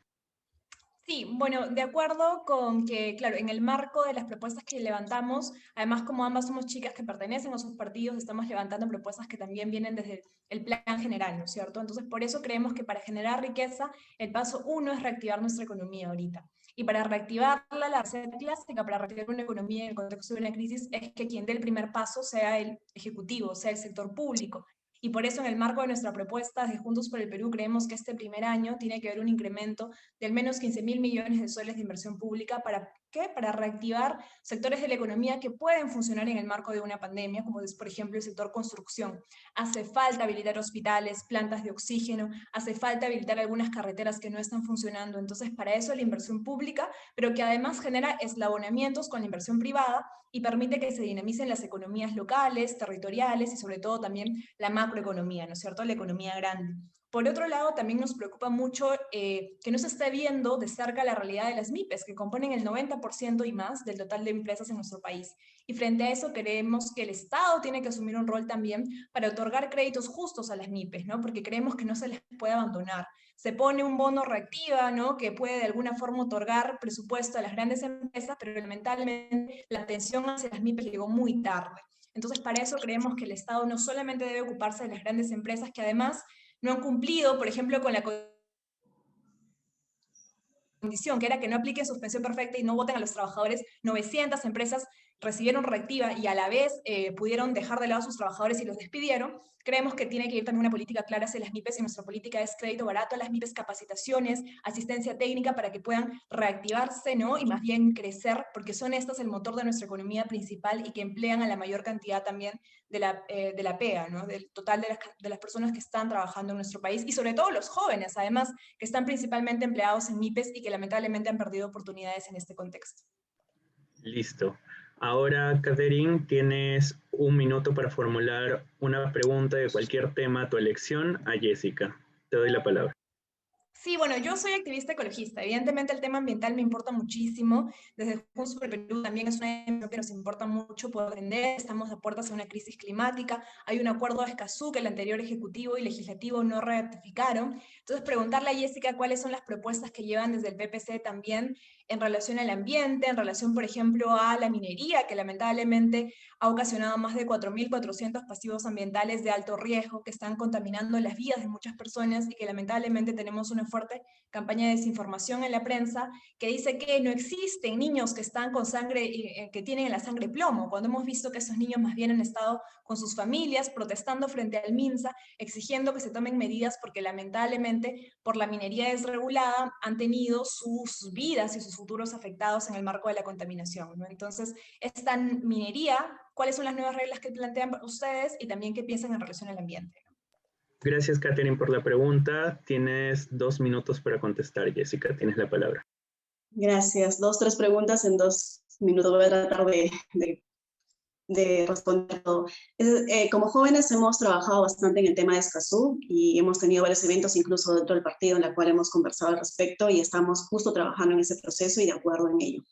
Sí, bueno, de acuerdo con que, claro, en el marco de las propuestas que levantamos, además como ambas somos chicas que pertenecen a sus partidos, estamos levantando propuestas que también vienen desde el plan general, ¿no es cierto? Entonces, por eso creemos que para generar riqueza, el paso 1 es reactivar nuestra economía ahorita. Y para reactivarla, la receta clásica para reactivar una economía en el contexto de una crisis es que quien dé el primer paso sea el ejecutivo, sea el sector público. Y por eso en el marco de nuestra propuesta de Juntos por el Perú creemos que este primer año tiene que haber un incremento de al menos 15.000 millones de soles de inversión pública. ¿Para qué? Para reactivar sectores de la economía que pueden funcionar en el marco de una pandemia, como es, por ejemplo, el sector construcción. Hace falta habilitar hospitales, plantas de oxígeno, hace falta habilitar algunas carreteras que no están funcionando. Entonces, para eso la inversión pública, pero que además genera eslabonamientos con la inversión privada y permite que se dinamicen las economías locales, territoriales y sobre todo también la macroeconomía, ¿no es cierto?, la economía grande. Por otro lado, también nos preocupa mucho que no se esté viendo de cerca la realidad de las MIPES, que componen el 90% y más del total de empresas en nuestro país. Y frente a eso, creemos que el Estado tiene que asumir un rol también para otorgar créditos justos a las MIPES, ¿no? Porque creemos que no se les puede abandonar. Se pone un bono reactiva, ¿no?, que puede de alguna forma otorgar presupuesto a las grandes empresas, pero lamentablemente la atención hacia las MIPES llegó muy tarde. Entonces, para eso creemos que el Estado no solamente debe ocuparse de las grandes empresas, que además no han cumplido, por ejemplo, con la condición, que era que no apliquen suspensión perfecta y no voten a los trabajadores. 900 empresas recibieron reactiva y a la vez pudieron dejar de lado a sus trabajadores y los despidieron. Creemos que tiene que ir también una política clara hacia las MIPES, y nuestra política es crédito barato a las MIPES, capacitaciones, asistencia técnica para que puedan reactivarse, ¿no?, y más bien crecer, porque son estas el motor de nuestra economía principal y que emplean a la mayor cantidad también de la PEA, ¿no?, del total de las personas que están trabajando en nuestro país, y sobre todo los jóvenes, además, que están principalmente empleados en MIPES y que lamentablemente han perdido oportunidades en este contexto. Listo. Ahora, Catherine, tienes 1 minuto para formular una pregunta de cualquier tema a tu elección a Jessica. Te doy la palabra. Sí, bueno, yo soy activista ecologista. Evidentemente el tema ambiental me importa muchísimo. Desde Juntos por el Perú también es una cosa que nos importa mucho poder aprender. Estamos a puertas de una crisis climática. Hay un acuerdo de Escazú que el anterior ejecutivo y legislativo no ratificaron. Entonces, preguntarle a Jessica cuáles son las propuestas que llevan desde el PPC también en relación al ambiente, en relación, por ejemplo, a la minería, que lamentablemente ha ocasionado más de 4.400 pasivos ambientales de alto riesgo que están contaminando las vidas de muchas personas, y que lamentablemente tenemos una fuerte campaña de desinformación en la prensa que dice que no existen niños que están con sangre, que tienen en la sangre plomo, cuando hemos visto que esos niños más bien han estado con sus familias protestando frente al MINSA, exigiendo que se tomen medidas porque lamentablemente por la minería desregulada han tenido sus vidas y sus futuros afectados en el marco de la contaminación, ¿no? Entonces, esta minería, ¿cuáles son las nuevas reglas que plantean ustedes y también qué piensan en relación al ambiente? Gracias, Catherine, por la pregunta. Tienes 2 minutos para contestar, Jessica. Tienes la palabra. Gracias. 2, 3 preguntas en 2 minutos. Voy a tratar de responder todo. Como jóvenes hemos trabajado bastante en el tema de Escazú y hemos tenido varios eventos, incluso dentro del partido, en la cual hemos conversado al respecto y estamos justo trabajando en ese proceso y de acuerdo en ello.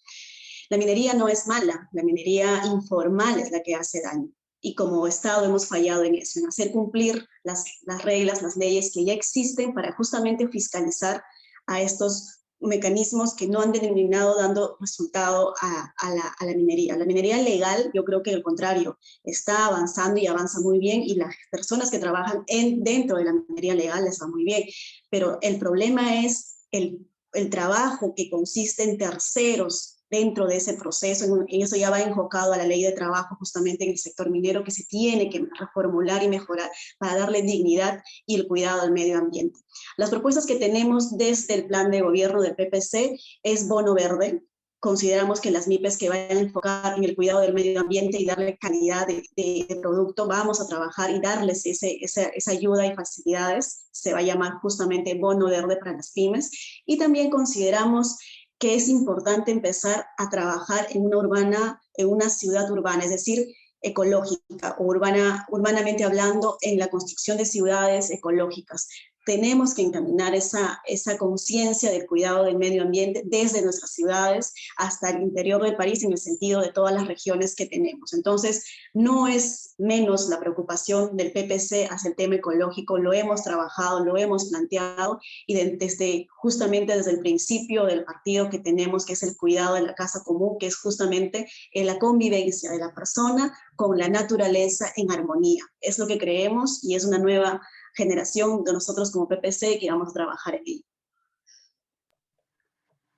La minería no es mala, la minería informal es la que hace daño. Y como Estado hemos fallado en eso, en hacer cumplir las reglas, las leyes que ya existen para justamente fiscalizar a estos mecanismos que no han terminado dando resultado a la minería. La minería legal, yo creo que al contrario, está avanzando y avanza muy bien, y las personas que trabajan dentro de la minería legal les va muy bien, pero el problema es el trabajo que consiste en terceros dentro de ese proceso. En eso ya va enfocado a la ley de trabajo justamente en el sector minero, que se tiene que reformular y mejorar para darle dignidad y el cuidado al medio ambiente. Las propuestas que tenemos desde el plan de gobierno del PPC es bono verde. Consideramos que las MIPES que vayan a enfocar en el cuidado del medio ambiente y darle calidad de producto, vamos a trabajar y darles esa ayuda y facilidades. Se va a llamar justamente bono verde para las pymes. Y también consideramos que es importante empezar a trabajar en una ciudad urbana, es decir, ecológica o urbanamente hablando, en la construcción de ciudades ecológicas. Tenemos que encaminar esa conciencia del cuidado del medio ambiente desde nuestras ciudades hasta el interior del país, en el sentido de todas las regiones que tenemos. Entonces, no es menos la preocupación del PPC hacia el tema ecológico, lo hemos trabajado, lo hemos planteado, y justamente desde el principio del partido que tenemos, que es el cuidado de la casa común, que es justamente la convivencia de la persona con la naturaleza en armonía. Es lo que creemos, y es una nueva generación de nosotros como PPC que vamos a trabajar en ello.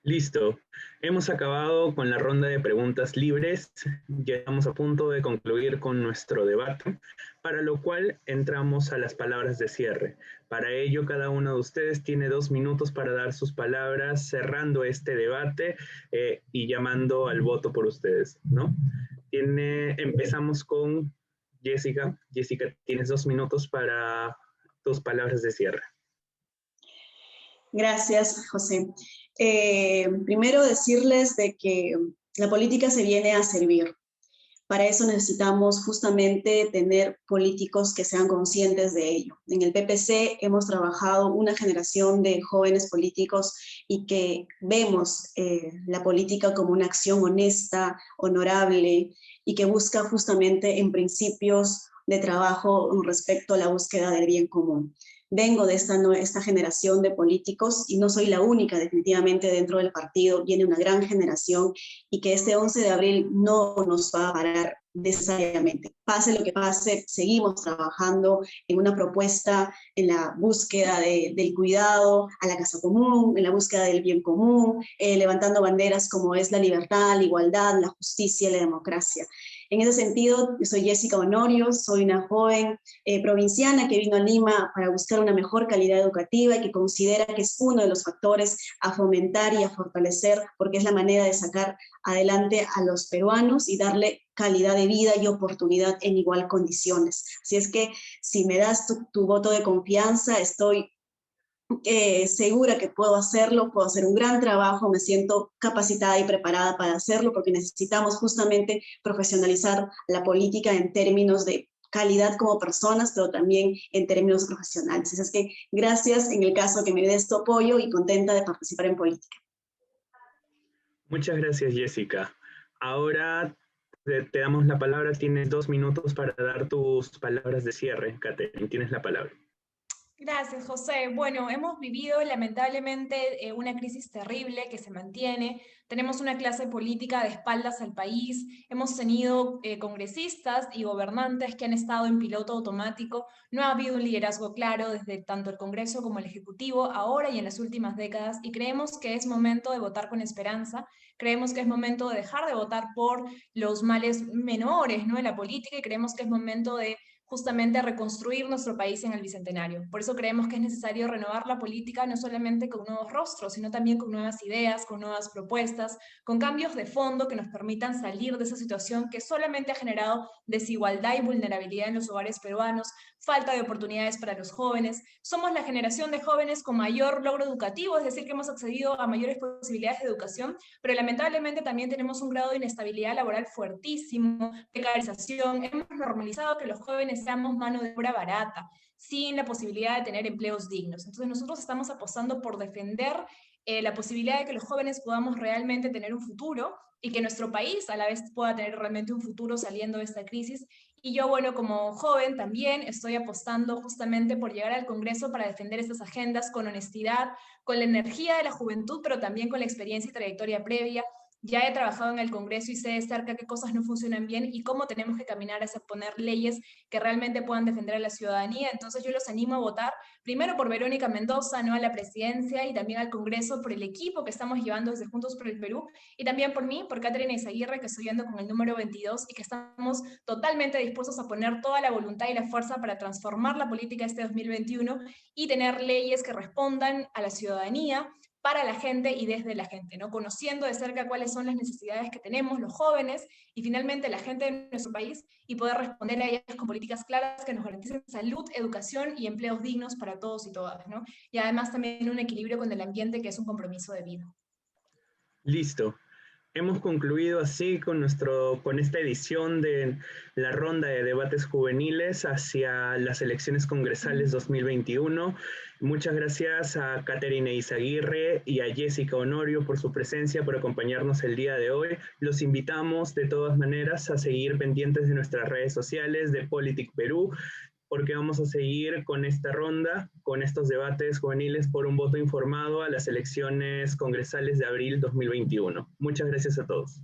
Listo. Hemos acabado con la ronda de preguntas libres. Ya estamos a punto de concluir con nuestro debate, para lo cual entramos a las palabras de cierre. Para ello, cada uno de ustedes tiene 2 minutos para dar sus palabras, cerrando este debate y llamando al voto por ustedes, ¿no? Empezamos con Jessica. Jessica, tienes 2 minutos para tus palabras de cierre. Gracias, José. Primero decirles de que la política se viene a servir. Para eso necesitamos justamente tener políticos que sean conscientes de ello. En el PPC hemos trabajado una generación de jóvenes políticos y que vemos la política como una acción honesta, honorable, y que busca justamente en principios de trabajo respecto a la búsqueda del bien común. Vengo de esta generación de políticos y no soy la única, definitivamente dentro del partido viene una gran generación, y que este 11 de abril no nos va a parar necesariamente. Pase lo que pase, seguimos trabajando en una propuesta en la búsqueda del cuidado a la casa común, en la búsqueda del bien común, levantando banderas como es la libertad, la igualdad, la justicia y la democracia. En ese sentido, yo soy Jessica Honorio, soy una joven provinciana que vino a Lima para buscar una mejor calidad educativa y que considera que es uno de los factores a fomentar y a fortalecer, porque es la manera de sacar adelante a los peruanos y darle calidad de vida y oportunidad en igual condiciones. Así es que si me das tu voto de confianza, estoy segura que puedo hacerlo, puedo hacer un gran trabajo, me siento capacitada y preparada para hacerlo, porque necesitamos justamente profesionalizar la política en términos de calidad como personas, pero también en términos profesionales. Así es que gracias en el caso que me des tu apoyo, y contenta de participar en política. Muchas gracias, Jessica. Ahora te damos la palabra, tienes 2 minutos para dar tus palabras de cierre. Catherine, tienes la palabra. Gracias, José. Bueno, hemos vivido lamentablemente una crisis terrible que se mantiene. Tenemos una clase política de espaldas al país. Hemos tenido congresistas y gobernantes que han estado en piloto automático. No ha habido un liderazgo claro desde tanto el Congreso como el Ejecutivo, ahora y en las últimas décadas. Y creemos que es momento de votar con esperanza. Creemos que es momento de dejar de votar por los males menores, ¿no?, de la política, y creemos que es momento de justamente reconstruir nuestro país en el Bicentenario. Por eso creemos que es necesario renovar la política, no solamente con nuevos rostros, sino también con nuevas ideas, con nuevas propuestas, con cambios de fondo que nos permitan salir de esa situación que solamente ha generado desigualdad y vulnerabilidad en los hogares peruanos, falta de oportunidades para los jóvenes. Somos la generación de jóvenes con mayor logro educativo, es decir, que hemos accedido a mayores posibilidades de educación, pero lamentablemente también tenemos un grado de inestabilidad laboral fuertísimo, precarización. Hemos normalizado que los jóvenes seamos mano de obra barata, sin la posibilidad de tener empleos dignos. Entonces nosotros estamos apostando por defender la posibilidad de que los jóvenes podamos realmente tener un futuro, y que nuestro país a la vez pueda tener realmente un futuro saliendo de esta crisis. Y yo, bueno, como joven también estoy apostando justamente por llegar al Congreso para defender estas agendas con honestidad, con la energía de la juventud, pero también con la experiencia y trayectoria previa. Ya he trabajado en el Congreso y sé de cerca qué cosas no funcionan bien y cómo tenemos que caminar hacia poner leyes que realmente puedan defender a la ciudadanía. Entonces yo los animo a votar, primero por Verónica Mendoza, ¿no?, a la presidencia, y también al Congreso por el equipo que estamos llevando desde Juntos por el Perú, y también por mí, por Catherine Eizaguirre, que estoy yendo con el número 22 y que estamos totalmente dispuestos a poner toda la voluntad y la fuerza para transformar la política este 2021 y tener leyes que respondan a la ciudadanía, para la gente y desde la gente, ¿no? Conociendo de cerca cuáles son las necesidades que tenemos los jóvenes y finalmente la gente de nuestro país, y poder responder a ellas con políticas claras que nos garanticen salud, educación y empleos dignos para todos y todas, ¿no? Y además también un equilibrio con el ambiente, que es un compromiso de vida. Listo. Hemos concluido así con esta edición de la ronda de debates juveniles hacia las elecciones congresales 2021. Muchas gracias a Catherine Eizaguirre y a Jessica Honorio por su presencia, por acompañarnos el día de hoy. Los invitamos de todas maneras a seguir pendientes de nuestras redes sociales de Politic Perú, porque vamos a seguir con esta ronda, con estos debates juveniles por un voto informado a las elecciones congresales de abril 2021. Muchas gracias a todos.